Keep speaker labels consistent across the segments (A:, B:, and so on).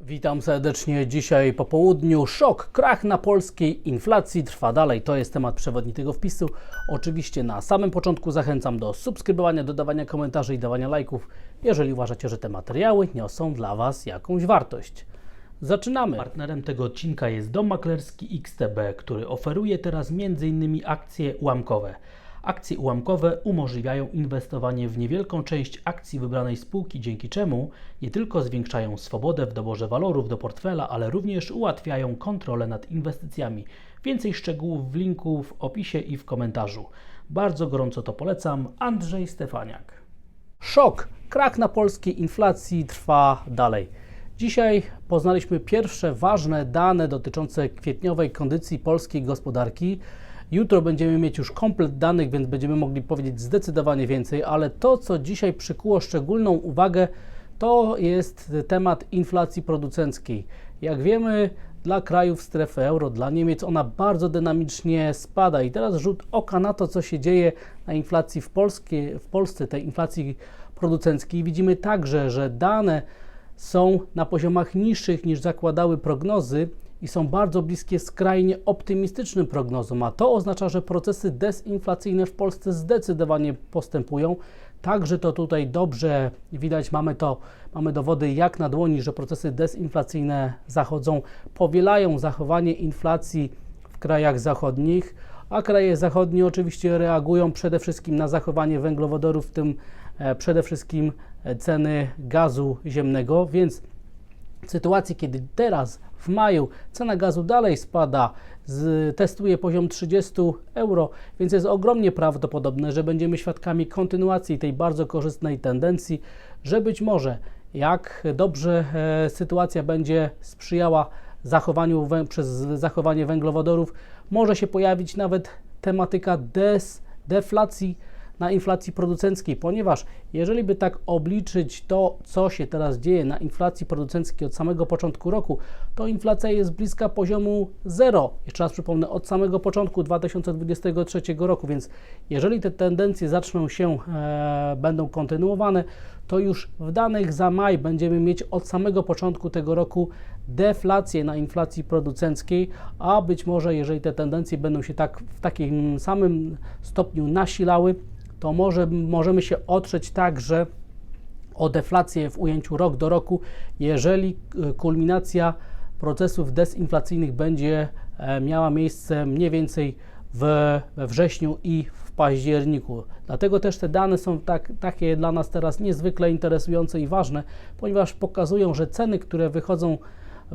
A: Witam serdecznie. Dzisiaj po południu szok, krach na polskiej inflacji trwa dalej. To jest temat przewodni tego wpisu. Oczywiście na samym początku zachęcam do subskrybowania, dodawania komentarzy i dawania lajków, jeżeli uważacie, że te materiały niosą dla Was jakąś wartość. Zaczynamy. Partnerem tego odcinka jest dom maklerski XTB, który oferuje teraz m.in. akcje ułamkowe. Akcje ułamkowe umożliwiają inwestowanie w niewielką część akcji wybranej spółki, dzięki czemu nie tylko zwiększają swobodę w doborze walorów do portfela, ale również ułatwiają kontrolę nad inwestycjami. Więcej szczegółów w linku w opisie i w komentarzu. Bardzo gorąco to polecam. Andrzej Stefaniak. Szok, krach na polskiej inflacji trwa dalej. Dzisiaj poznaliśmy pierwsze ważne dane dotyczące kwietniowej kondycji polskiej gospodarki. Jutro będziemy mieć już komplet danych, więc będziemy mogli powiedzieć zdecydowanie więcej, ale to, co dzisiaj przykuło szczególną uwagę, to jest temat inflacji producenckiej. Jak wiemy, dla krajów strefy euro, dla Niemiec ona bardzo dynamicznie spada i teraz rzut oka na to, co się dzieje na inflacji w Polsce, tej inflacji producenckiej. Widzimy także, że dane są na poziomach niższych niż zakładały prognozy i są bardzo bliskie skrajnie optymistycznym prognozom, a to oznacza, że procesy dezinflacyjne w Polsce zdecydowanie postępują. Także to tutaj dobrze widać, mamy dowody jak na dłoni, że procesy dezinflacyjne zachodzą, powielają zachowanie inflacji w krajach zachodnich, a kraje zachodnie oczywiście reagują przede wszystkim na zachowanie węglowodorów, w tym przede wszystkim ceny gazu ziemnego, więc w sytuacji, kiedy teraz w maju cena gazu dalej spada, testuje poziom 30 euro, więc jest ogromnie prawdopodobne, że będziemy świadkami kontynuacji tej bardzo korzystnej tendencji, że być może jak dobrze sytuacja będzie sprzyjała przez zachowanie węglowodorów, może się pojawić nawet tematyka deflacji na inflacji producenckiej, ponieważ jeżeli by tak obliczyć to, co się teraz dzieje na inflacji producenckiej od samego początku roku, to inflacja jest bliska poziomu 0. Jeszcze raz przypomnę, od samego początku 2023 roku, więc jeżeli te tendencje będą kontynuowane, to już w danych za maj będziemy mieć od samego początku tego roku deflację na inflacji producenckiej, a być może jeżeli te tendencje będą się w takim samym stopniu nasilały, to możemy się otrzeć także o deflację w ujęciu rok do roku, jeżeli kulminacja procesów dezinflacyjnych będzie miała miejsce mniej więcej we wrześniu i w październiku. Dlatego też te dane są takie dla nas teraz niezwykle interesujące i ważne, ponieważ pokazują, że ceny,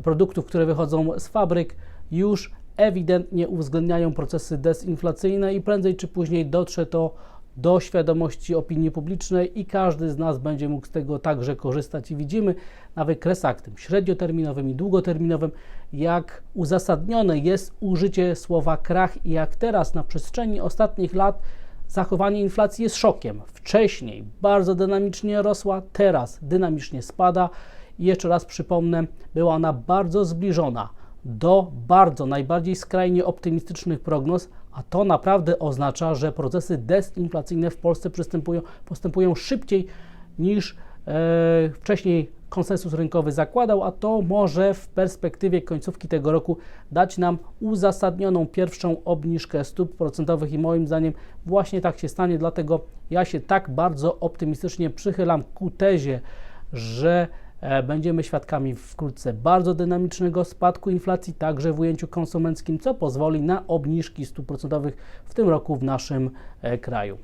A: produktów, które wychodzą z fabryk, już ewidentnie uwzględniają procesy dezinflacyjne i prędzej czy później dotrze to do świadomości opinii publicznej i każdy z nas będzie mógł z tego także korzystać. I widzimy na wykresach tym średnioterminowym i długoterminowym, jak uzasadnione jest użycie słowa krach i jak teraz na przestrzeni ostatnich lat zachowanie inflacji jest szokiem. Wcześniej bardzo dynamicznie rosła, teraz dynamicznie spada i jeszcze raz przypomnę, była ona bardzo zbliżona do najbardziej skrajnie optymistycznych prognoz, a to naprawdę oznacza, że procesy dezinflacyjne w Polsce postępują szybciej niż wcześniej konsensus rynkowy zakładał, a to może w perspektywie końcówki tego roku dać nam uzasadnioną pierwszą obniżkę stóp procentowych i moim zdaniem właśnie tak się stanie, dlatego ja się tak bardzo optymistycznie przychylam ku tezie, że będziemy świadkami wkrótce bardzo dynamicznego spadku inflacji, także w ujęciu konsumenckim, co pozwoli na obniżki stóp procentowych w tym roku w naszym kraju.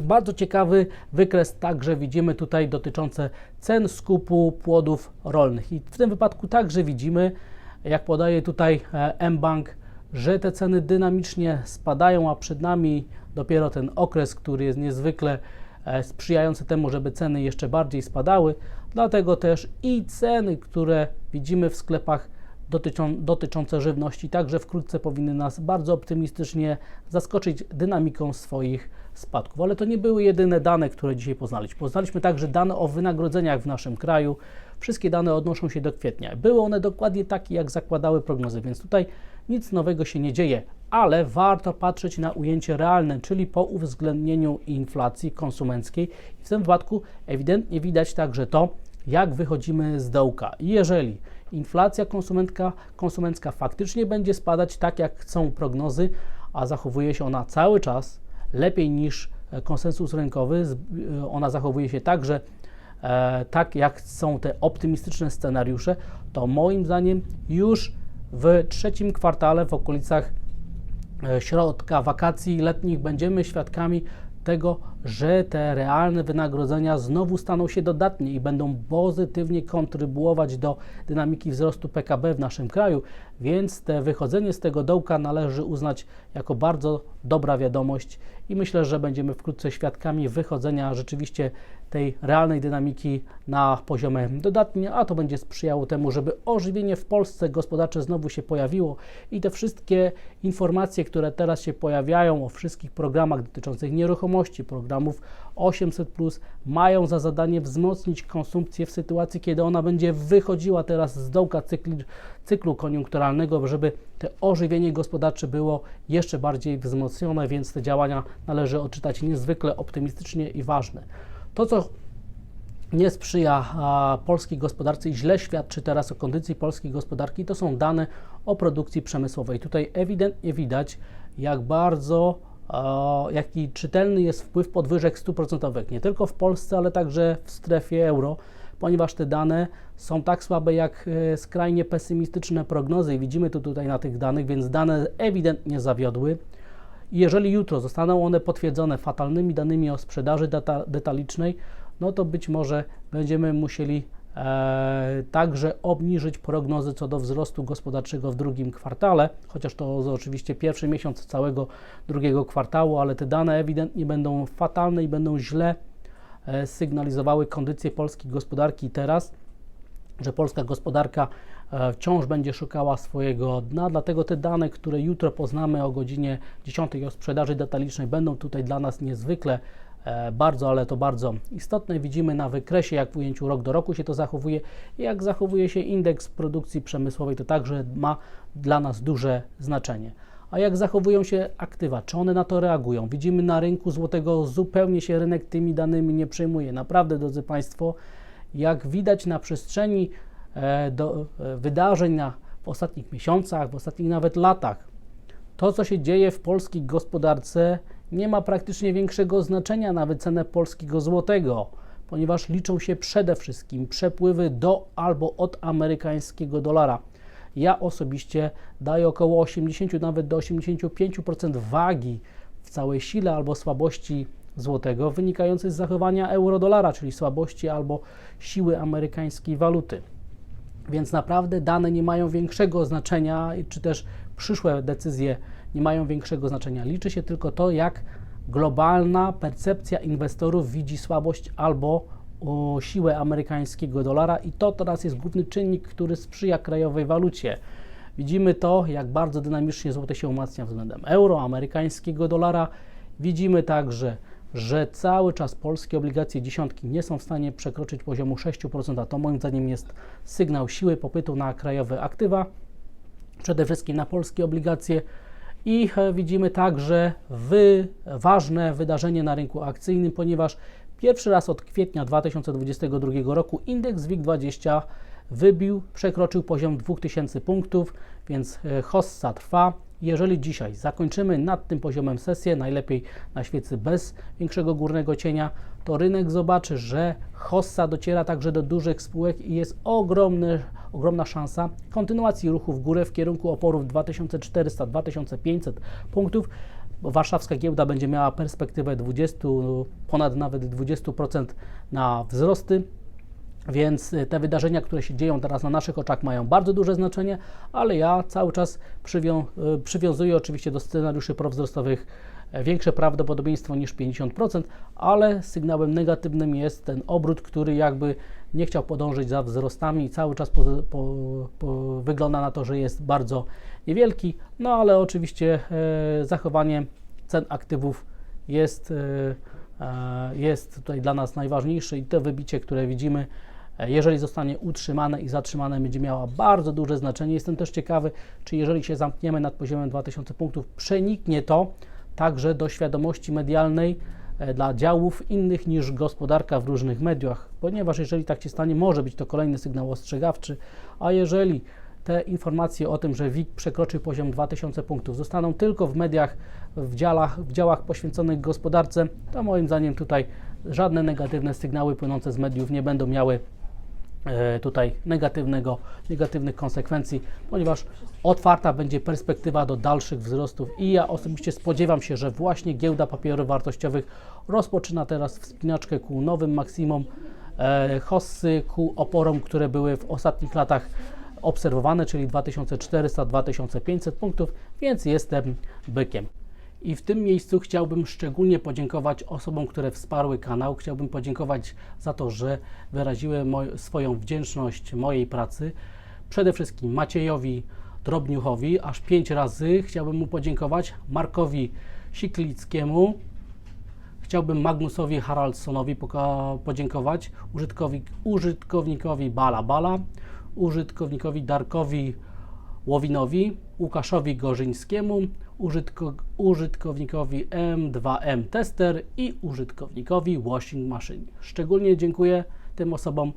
A: Bardzo ciekawy wykres także widzimy tutaj dotyczący cen skupu płodów rolnych i w tym wypadku także widzimy, jak podaje tutaj mBank, że te ceny dynamicznie spadają, a przed nami dopiero ten okres, który jest niezwykle sprzyjający temu, żeby ceny jeszcze bardziej spadały. Dlatego też i ceny, które widzimy w sklepach dotyczące żywności, także wkrótce powinny nas bardzo optymistycznie zaskoczyć dynamiką swoich spadków. Ale to nie były jedyne dane, które dzisiaj poznaliśmy. Poznaliśmy także dane o wynagrodzeniach w naszym kraju. Wszystkie dane odnoszą się do kwietnia. Były one dokładnie takie, jak zakładały prognozy, więc tutaj nic nowego się nie dzieje, ale warto patrzeć na ujęcie realne, czyli po uwzględnieniu inflacji konsumenckiej. I w tym wypadku ewidentnie widać także to, jak wychodzimy z dołka. I jeżeli inflacja konsumencka faktycznie będzie spadać tak, jak są prognozy, a zachowuje się ona cały czas lepiej niż konsensus rynkowy. Ona zachowuje się tak, że tak jak są te optymistyczne scenariusze, to moim zdaniem już w trzecim kwartale, w okolicach środka wakacji letnich, będziemy świadkami tego, że te realne wynagrodzenia znowu staną się dodatnie i będą pozytywnie kontrybuować do dynamiki wzrostu PKB w naszym kraju, więc te wychodzenie z tego dołka należy uznać jako bardzo dobra wiadomość i myślę, że będziemy wkrótce świadkami wychodzenia rzeczywiście tej realnej dynamiki na poziomie dodatnie, a to będzie sprzyjało temu, żeby ożywienie w Polsce gospodarcze znowu się pojawiło i te wszystkie informacje, które teraz się pojawiają o wszystkich programach dotyczących nieruchomości, programów 800+, mają za zadanie wzmocnić konsumpcję w sytuacji, kiedy ona będzie wychodziła teraz z dołka cyklu koniunkturalnego, żeby to ożywienie gospodarcze było jeszcze bardziej wzmocnione, więc te działania należy odczytać niezwykle optymistycznie i ważne. To, co nie sprzyja polskiej gospodarce i źle świadczy teraz o kondycji polskiej gospodarki, to są dane o produkcji przemysłowej. Tutaj ewidentnie widać, jaki czytelny jest wpływ podwyżek stóp procentowych, nie tylko w Polsce, ale także w strefie euro, ponieważ te dane są tak słabe jak skrajnie pesymistyczne prognozy i widzimy to tutaj na tych danych, więc dane ewidentnie zawiodły. I jeżeli jutro zostaną one potwierdzone fatalnymi danymi o sprzedaży detalicznej, no to być może będziemy musieli także obniżyć prognozy co do wzrostu gospodarczego w drugim kwartale, chociaż to oczywiście pierwszy miesiąc całego drugiego kwartału, ale te dane ewidentnie będą fatalne i będą źle sygnalizowały kondycję polskiej gospodarki teraz, że polska gospodarka wciąż będzie szukała swojego dna, dlatego te dane, które jutro poznamy o godzinie 10 o sprzedaży detalicznej, będą tutaj dla nas niezwykle ale to bardzo istotne. Widzimy na wykresie, jak w ujęciu rok do roku się to zachowuje i jak zachowuje się indeks produkcji przemysłowej, to także ma dla nas duże znaczenie. A jak zachowują się aktywa, czy one na to reagują? Widzimy na rynku złotego, zupełnie się rynek tymi danymi nie przejmuje. Naprawdę, drodzy Państwo, jak widać na przestrzeni wydarzeń w ostatnich miesiącach, w ostatnich nawet latach, to, co się dzieje w polskiej gospodarce, nie ma praktycznie większego znaczenia na wycenę polskiego złotego, ponieważ liczą się przede wszystkim przepływy do albo od amerykańskiego dolara. Ja osobiście daję około 80, nawet do 85% wagi w całej sile albo słabości złotego wynikającej z zachowania euro-dolara, czyli słabości albo siły amerykańskiej waluty. Więc naprawdę dane nie mają większego znaczenia, czy też przyszłe decyzje nie mają większego znaczenia. Liczy się tylko to, jak globalna percepcja inwestorów widzi słabość albo siłę amerykańskiego dolara i to teraz jest główny czynnik, który sprzyja krajowej walucie. Widzimy to, jak bardzo dynamicznie złote się umacnia względem euro, amerykańskiego dolara. Widzimy także, że cały czas polskie obligacje dziesiątki nie są w stanie przekroczyć poziomu 6%, a to moim zdaniem jest sygnał siły popytu na krajowe aktywa, przede wszystkim na polskie obligacje. I widzimy także ważne wydarzenie na rynku akcyjnym, ponieważ pierwszy raz od kwietnia 2022 roku indeks WIG20 przekroczył poziom 2000 punktów, więc hossa trwa. Jeżeli dzisiaj zakończymy nad tym poziomem sesję, najlepiej na świecy bez większego górnego cienia, to rynek zobaczy, że hossa dociera także do dużych spółek i jest ogromna szansa kontynuacji ruchu w górę w kierunku oporów 2400-2500 punktów. Warszawska giełda będzie miała perspektywę ponad nawet 20% na wzrosty. Więc te wydarzenia, które się dzieją teraz na naszych oczach, mają bardzo duże znaczenie, ale ja cały czas przywiązuję oczywiście do scenariuszy prowzrostowych większe prawdopodobieństwo niż 50%, ale sygnałem negatywnym jest ten obrót, który jakby nie chciał podążyć za wzrostami i cały czas wygląda na to, że jest bardzo niewielki, no ale oczywiście zachowanie cen aktywów jest tutaj dla nas najważniejsze i to wybicie, które widzimy, jeżeli zostanie utrzymane i zatrzymane, będzie miała bardzo duże znaczenie. Jestem też ciekawy, czy jeżeli się zamkniemy nad poziomem 2000 punktów, przeniknie to także do świadomości medialnej dla działów innych niż gospodarka w różnych mediach, ponieważ jeżeli tak się stanie, może być to kolejny sygnał ostrzegawczy, a jeżeli te informacje o tym, że WIG przekroczył poziom 2000 punktów, zostaną tylko w mediach, w działach poświęconych gospodarce, to moim zdaniem tutaj żadne negatywne sygnały płynące z mediów nie będą miały tutaj negatywnych konsekwencji, ponieważ otwarta będzie perspektywa do dalszych wzrostów i ja osobiście spodziewam się, że właśnie giełda papierów wartościowych rozpoczyna teraz wspinaczkę ku nowym maksimum, hossy ku oporom, które były w ostatnich latach obserwowane, czyli 2400-2500 punktów, więc jestem bykiem. I w tym miejscu chciałbym szczególnie podziękować osobom, które wsparły kanał. Chciałbym podziękować za to, że wyraziły swoją wdzięczność mojej pracy. Przede wszystkim Maciejowi Drobniuchowi, aż 5 razy. Chciałbym mu podziękować, Markowi Siklickiemu. Chciałbym Magnusowi Haraldsonowi podziękować, użytkownikowi Bala, użytkownikowi Darkowi Łowinowi, Łukaszowi Gorzyńskiemu, użytkownikowi M2M Tester i użytkownikowi Washing Machine. Szczególnie dziękuję tym osobom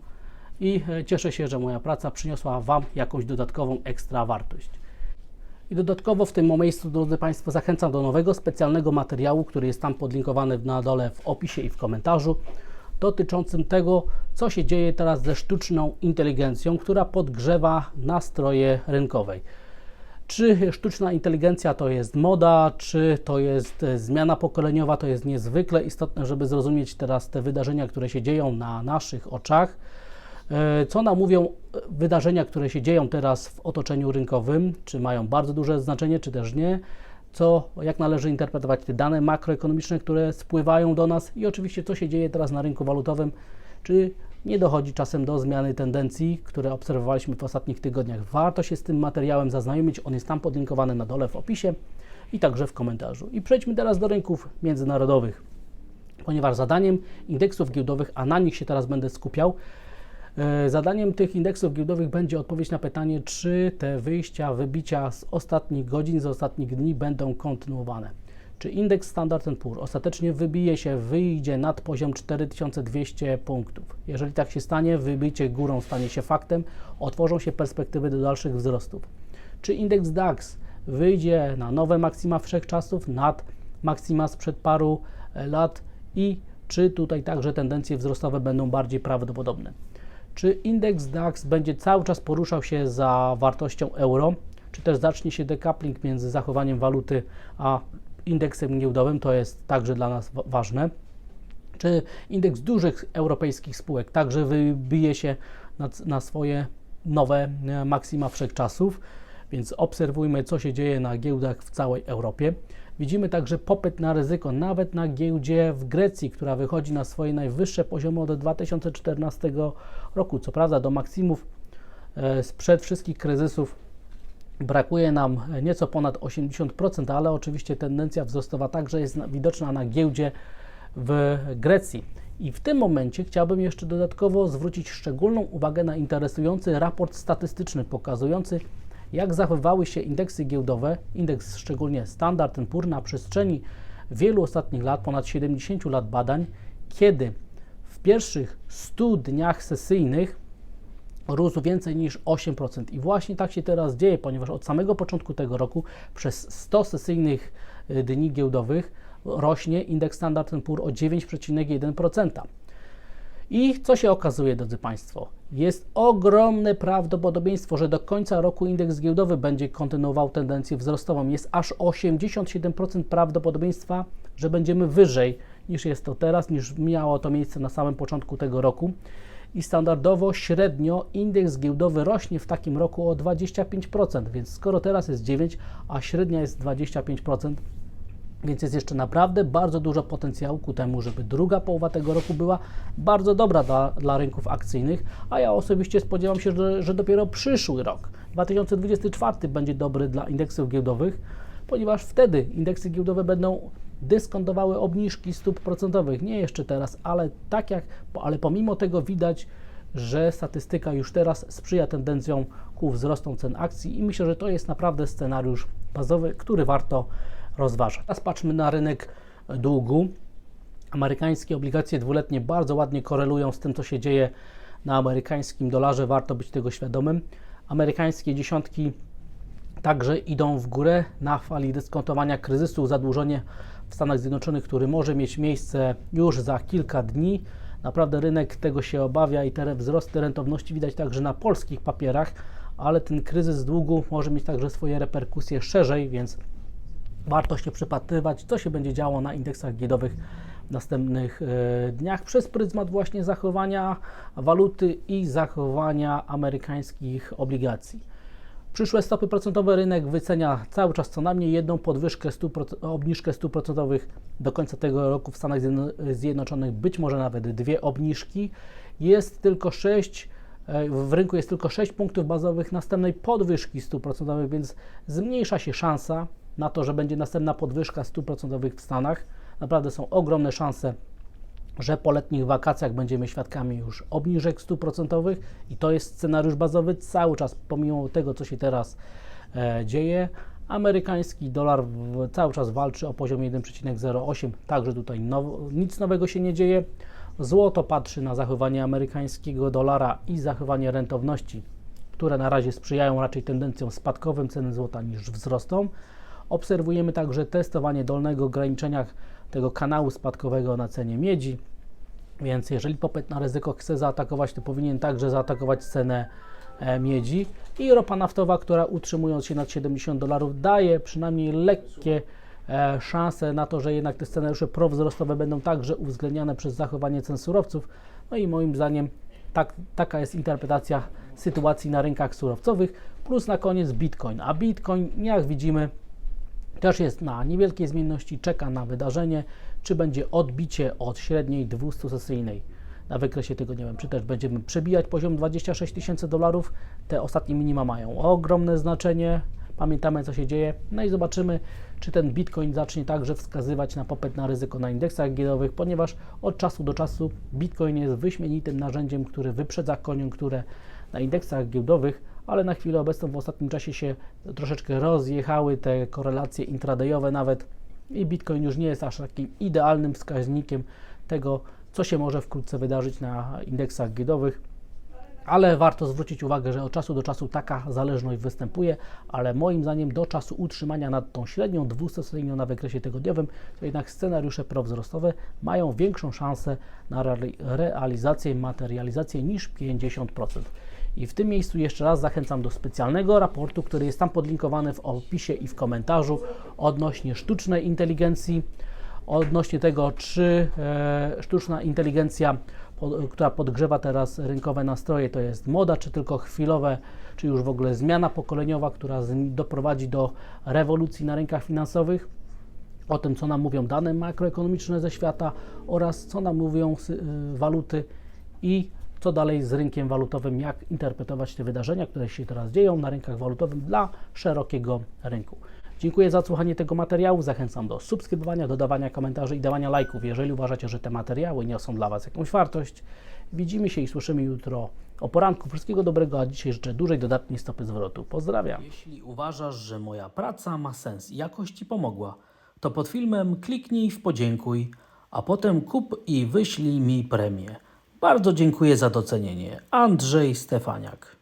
A: i cieszę się, że moja praca przyniosła Wam jakąś dodatkową ekstra wartość. I dodatkowo w tym miejscu, drodzy Państwo, zachęcam do nowego specjalnego materiału, który jest tam podlinkowany na dole w opisie i w komentarzu, dotyczącym tego, co się dzieje teraz ze sztuczną inteligencją, która podgrzewa nastroje rynkowe. Czy sztuczna inteligencja to jest moda, czy to jest zmiana pokoleniowa, to jest niezwykle istotne, żeby zrozumieć teraz te wydarzenia, które się dzieją na naszych oczach. Co nam mówią wydarzenia, które się dzieją teraz w otoczeniu rynkowym, czy mają bardzo duże znaczenie, czy też nie, jak należy interpretować te dane makroekonomiczne, które spływają do nas i oczywiście co się dzieje teraz na rynku walutowym, czy nie dochodzi czasem do zmiany tendencji, które obserwowaliśmy w ostatnich tygodniach. Warto się z tym materiałem zaznajomić, on jest tam podlinkowany na dole w opisie i także w komentarzu. I przejdźmy teraz do rynków międzynarodowych, ponieważ zadaniem indeksów giełdowych, a na nich się teraz będę skupiał, zadaniem tych indeksów giełdowych będzie odpowiedź na pytanie, czy te wybicia z ostatnich godzin, z ostatnich dni będą kontynuowane. Czy indeks Standard & Poor's ostatecznie wyjdzie nad poziom 4200 punktów. Jeżeli tak się stanie, wybicie górą stanie się faktem, otworzą się perspektywy do dalszych wzrostów. Czy indeks DAX wyjdzie na nowe maksima wszechczasów, nad maksima sprzed paru lat i czy tutaj także tendencje wzrostowe będą bardziej prawdopodobne. Czy indeks DAX będzie cały czas poruszał się za wartością euro, czy też zacznie się decoupling między zachowaniem waluty a indeksem giełdowym, to jest także dla nas ważne. Czy indeks dużych europejskich spółek także wybije się na swoje nowe maksima wszechczasów, więc obserwujmy, co się dzieje na giełdach w całej Europie. Widzimy także popyt na ryzyko, nawet na giełdzie w Grecji, która wychodzi na swoje najwyższe poziomy od 2014 roku. Co prawda do maksimów sprzed wszystkich kryzysów brakuje nam nieco ponad 80%, ale oczywiście tendencja wzrostowa także jest widoczna na giełdzie w Grecji. I w tym momencie chciałbym jeszcze dodatkowo zwrócić szczególną uwagę na interesujący raport statystyczny pokazujący, jak zachowywały się indeksy giełdowe, indeks szczególnie Standard & Poor's na przestrzeni wielu ostatnich lat, ponad 70 lat badań, kiedy w pierwszych 100 dniach sesyjnych rósł więcej niż 8%. I właśnie tak się teraz dzieje, ponieważ od samego początku tego roku przez 100 sesyjnych dni giełdowych rośnie indeks Standard & Poor's o 9,1%. I co się okazuje, drodzy Państwo? Jest ogromne prawdopodobieństwo, że do końca roku indeks giełdowy będzie kontynuował tendencję wzrostową. Jest aż 87% prawdopodobieństwa, że będziemy wyżej niż jest to teraz, niż miało to miejsce na samym początku tego roku. I standardowo średnio indeks giełdowy rośnie w takim roku o 25%, więc skoro teraz jest 9%, a średnia jest 25%, więc jest jeszcze naprawdę bardzo dużo potencjału ku temu, żeby druga połowa tego roku była bardzo dobra dla rynków akcyjnych, a ja osobiście spodziewam się, że dopiero przyszły rok, 2024, będzie dobry dla indeksów giełdowych, ponieważ wtedy indeksy giełdowe będą dyskontowały obniżki stóp procentowych, nie jeszcze teraz, ale pomimo tego widać, że statystyka już teraz sprzyja tendencjom ku wzrostom cen akcji i myślę, że to jest naprawdę scenariusz bazowy, który warto rozważać. Teraz patrzmy na rynek długu. Amerykańskie obligacje dwuletnie bardzo ładnie korelują z tym, co się dzieje na amerykańskim dolarze. Warto być tego świadomym. Amerykańskie dziesiątki także idą w górę na fali dyskontowania kryzysu. Zadłużenie w Stanach Zjednoczonych, który może mieć miejsce już za kilka dni. Naprawdę rynek tego się obawia i te wzrosty rentowności widać także na polskich papierach, ale ten kryzys długu może mieć także swoje reperkusje szerzej, więc warto się przypatrywać, co się będzie działo na indeksach giełdowych w następnych dniach przez pryzmat właśnie zachowania waluty i zachowania amerykańskich obligacji. Przyszłe stopy procentowe rynek wycenia cały czas co najmniej jedną podwyżkę obniżkę stóp procentowych do końca tego roku w Stanach Zjednoczonych, być może nawet dwie obniżki. W rynku jest tylko 6 punktów bazowych następnej podwyżki stóp procentowych, więc zmniejsza się szansa na to, że będzie następna podwyżka stóp procentowych w Stanach. Naprawdę są ogromne szanse, że po letnich wakacjach będziemy świadkami już obniżek stóp procentowych i to jest scenariusz bazowy cały czas, pomimo tego, co się teraz dzieje. Amerykański dolar cały czas walczy o poziomie 1,08, także tutaj nic nowego się nie dzieje. Złoto patrzy na zachowanie amerykańskiego dolara i zachowanie rentowności, które na razie sprzyjają raczej tendencjom spadkowym ceny złota niż wzrostom. Obserwujemy także testowanie dolnego ograniczenia tego kanału spadkowego na cenie miedzi, więc jeżeli popyt na ryzyko chce zaatakować, to powinien także zaatakować cenę miedzi. I ropa naftowa, która utrzymując się nad $70 daje przynajmniej lekkie szanse na to, że jednak te scenariusze prowzrostowe będą także uwzględniane przez zachowanie cen surowców. No i moim zdaniem taka jest interpretacja sytuacji na rynkach surowcowych, plus na koniec Bitcoin. A Bitcoin, jak widzimy, też jest na niewielkiej zmienności, czeka na wydarzenie, czy będzie odbicie od średniej 200-sesyjnej. Na wykresie tygodniowym, czy też będziemy przebijać poziom $26,000. Te ostatnie minima mają ogromne znaczenie. Pamiętamy, co się dzieje. No i zobaczymy, czy ten Bitcoin zacznie także wskazywać na popyt na ryzyko na indeksach giełdowych, ponieważ od czasu do czasu Bitcoin jest wyśmienitym narzędziem, który wyprzedza koniunkturę na indeksach giełdowych, ale na chwilę obecną w ostatnim czasie się troszeczkę rozjechały te korelacje intradayowe nawet i Bitcoin już nie jest aż takim idealnym wskaźnikiem tego, co się może wkrótce wydarzyć na indeksach giełdowych. Ale warto zwrócić uwagę, że od czasu do czasu taka zależność występuje, ale moim zdaniem do czasu utrzymania nad tą średnią 200-sesyjną na wykresie tygodniowym, to jednak scenariusze prowzrostowe mają większą szansę na realizację i materializację niż 50%. I w tym miejscu jeszcze raz zachęcam do specjalnego raportu, który jest tam podlinkowany w opisie i w komentarzu odnośnie sztucznej inteligencji, odnośnie tego, czy sztuczna inteligencja, która podgrzewa teraz rynkowe nastroje, to jest moda, czy tylko chwilowe, czy już w ogóle zmiana pokoleniowa, która doprowadzi do rewolucji na rynkach finansowych, o tym, co nam mówią dane makroekonomiczne ze świata oraz co nam mówią waluty i co dalej z rynkiem walutowym, jak interpretować te wydarzenia, które się teraz dzieją na rynkach walutowym dla szerokiego rynku. Dziękuję za odsłuchanie tego materiału. Zachęcam do subskrybowania, dodawania komentarzy i dawania lajków, jeżeli uważacie, że te materiały niosą dla Was jakąś wartość. Widzimy się i słyszymy jutro o poranku. Wszystkiego dobrego, a dzisiaj życzę dużej dodatniej stopy zwrotu. Pozdrawiam. Jeśli uważasz, że moja praca ma sens i jakoś Ci pomogła, to pod filmem kliknij w podziękuj, a potem kup i wyślij mi premię. Bardzo dziękuję za docenienie. Andrzej Stefaniak.